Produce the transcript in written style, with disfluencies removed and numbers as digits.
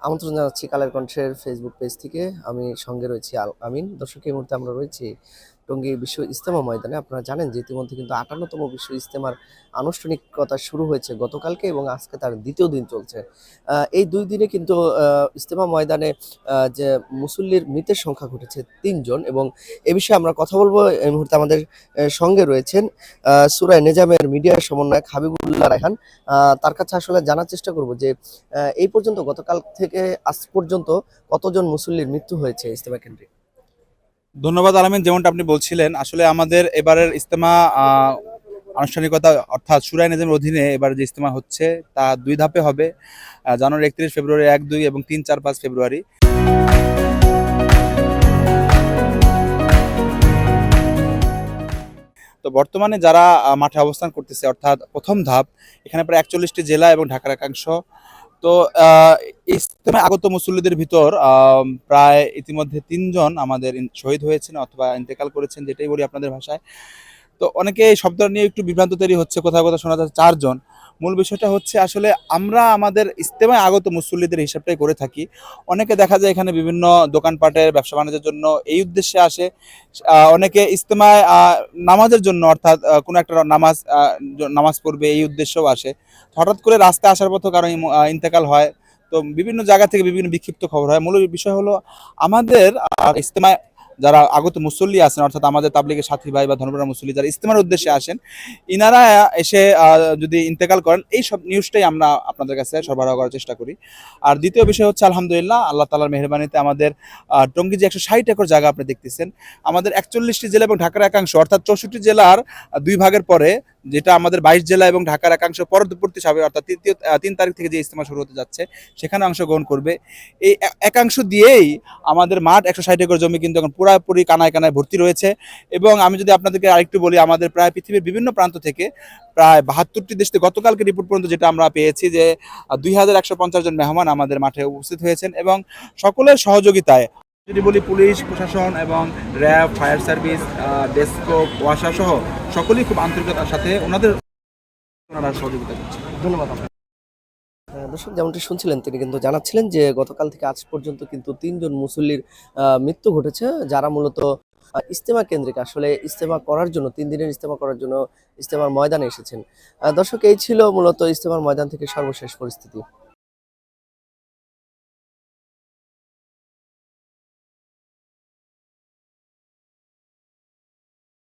আমন্ত্রণ জানাচ্ছি কালের কণ্ঠের ফেসবুক পেজ থেকে। আমি সঙ্গে রয়েছি আল আমিন। দর্শক, এই মুহূর্তে আমরা রয়েছি টঙ্গী বিশ্ব ইজতেমা ময়দানে। আপনারা জানেন যে ইতিমধ্যে কিন্তু ৫৮তম বিশ্ব ইজতেমার আনুষ্ঠানিকতা শুরু হয়েছে গতকালকে এবং আজকে তার দ্বিতীয় দিন চলছে। এই ২ দিনে কিন্তু ইজতেমা ময়দানে যে মুসল্লির মৃতের সংখ্যা ঘটেছে ৩ জন এবং এ বিষয়ে আমরা কথা বলব। এই মুহূর্তে আমাদের সঙ্গে রয়েছেন সূরা নেজামের মিডিয়া সমন্বয়ক হাবিবুল্লাহ রায়হান। তার কাছে আসলে জানার চেষ্টা করব যে এই পর্যন্ত গতকাল থেকে আজ পর্যন্ত কতজন মুসল্লির মৃত্যু হয়েছে ইজতেমা কেন্দ্রে? ধন্যবাদ আলামিন। যেমনটা আপনি বলছিলেন, আসলে আমাদের এবারের ইজতেমা আনুষ্ঠানিকতা অর্থাৎ শুরায়ে নেজামের অধীনে এবার যে ইজতেমা হচ্ছে তা ২ ধাপে হবে। জানুয়ারি ৩১ ফেব্রুয়ারি ১-২ এবং ৩, ৪, ৫ ফেব্রুয়ারি। তো বর্তমানে যারা মাঠে অবস্থান করতেছে অর্থাৎ প্রথম ধাপ, এখানে প্রায় ৪১টি জেলা এবং ঢাকার একাংশ। তো ইজতেমায় আগত মুসল্লিদের ভিতর প্রায় ইতিমধ্যে ৩ জন আমাদের শহীদ হয়েছেন অথবা ইন্তেকাল করেছেন, যেটাই বলি আপনাদের ভাষায়। তো অনেকে এই শব্দটা নিয়ে একটু বিভ্রান্ত তৈরি হচ্ছে, কোথাও কোথাও শোনা যাচ্ছে ৪ জন। মূল বিষয়টা হচ্ছে আসলে আমরা আমাদের ইজতেমায় আগত মুসল্লিদের হিসাবটাই করে থাকি। অনেকে দেখা যায় এখানে বিভিন্ন দোকানপাটের ব্যবসা বাণিজ্যের জন্য এই উদ্দেশ্যে আসে। অনেকে ইজতেমায় নামাজের জন্য অর্থাৎ কোনো একটা নামাজ পড়বে এই উদ্দেশ্যেও আসে। হঠাৎ করে রাস্তায় আসার পথে কারো ইন্তেকাল হয়। তো বিভিন্ন জায়গা থেকে বিভিন্ন বিক্ষিপ্ত খবর হয়। মূল বিষয় হলো আমাদের ইজতেমায় যারা আগত মুসল্লি আছেন অর্থাৎ আমাদের তাবলিগের সাথী ভাই বা ধর্মপ্রাণ মুসল্লি যারা ইজতেমার উদ্দেশ্যে আসেন, ইনারা এসে যদি ইন্তেকাল করেন এই সব নিউজটাই আমরা আপনাদের কাছে সরবরাহ করার চেষ্টা করি। আর দ্বিতীয় বিষয় হচ্ছে আলহামদুলিল্লাহ আল্লাহ তাআলার মেহেরবানিতে আমাদের টঙ্গী যে ১৬০ একর জায়গা আপনি দেখতেছেন, আমাদের ৪১টি জেলা এবং ঢাকার একাংশ অর্থাৎ ৬৪ জেলার ২ ভাগের পরে, যেটা আমাদের ২২ জেলা এবং ঢাকার একাংশ পরবর্তী সাবে অর্থাৎ ৩ তারিখ থেকে যে ইজতেমা শুরু হতে যাচ্ছে সেখানে অংশগ্রহণ করবে। এই একাংশ দিয়েই আমাদের মাঠ ১৬০ একর জমি কিন্তু এখন পুরাপুরি কানায় কানায় ভর্তি রয়েছে। এবং আমি যদি আপনাদেরকে আরেকটু বলি, আমাদের প্রায় পৃথিবীর বিভিন্ন প্রান্ত থেকে প্রায় ৭২টি দেশ থেকে গতকালকে রিপোর্ট পর্যন্ত যেটা আমরা পেয়েছি যে ২,১৫০ জন মেহমান আমাদের মাঠে উপস্থিত হয়েছেন এবং সকলের সহযোগিতায়, যদি বলি পুলিশ প্রশাসন এবং র্যাব, ফায়ার সার্ভিস, ডেস্কো, ওয়াসা সহ সকলেই খুব আন্তরিকতার সাথে ওনারা সহযোগিতা করছে। ধন্যবাদ। দর্শক, যেমনটি শুনছিলেন তিনি কিন্তু জানাচ্ছিলেন যে গতকাল থেকে আজ পর্যন্ত কিন্তু ৩ জন মুসল্লির মৃত্যু ঘটেছে, যারা মূলত ইজতেমা কেন্দ্রিক আসলে ইজতেমা করার জন্য ৩ দিনের ইজতেমা করার জন্য ইজতেমার ময়দানে এসেছেন। দর্শক, এই ছিল মূলত ইজতেমার ময়দান থেকে সর্বশেষ পরিস্থিতি।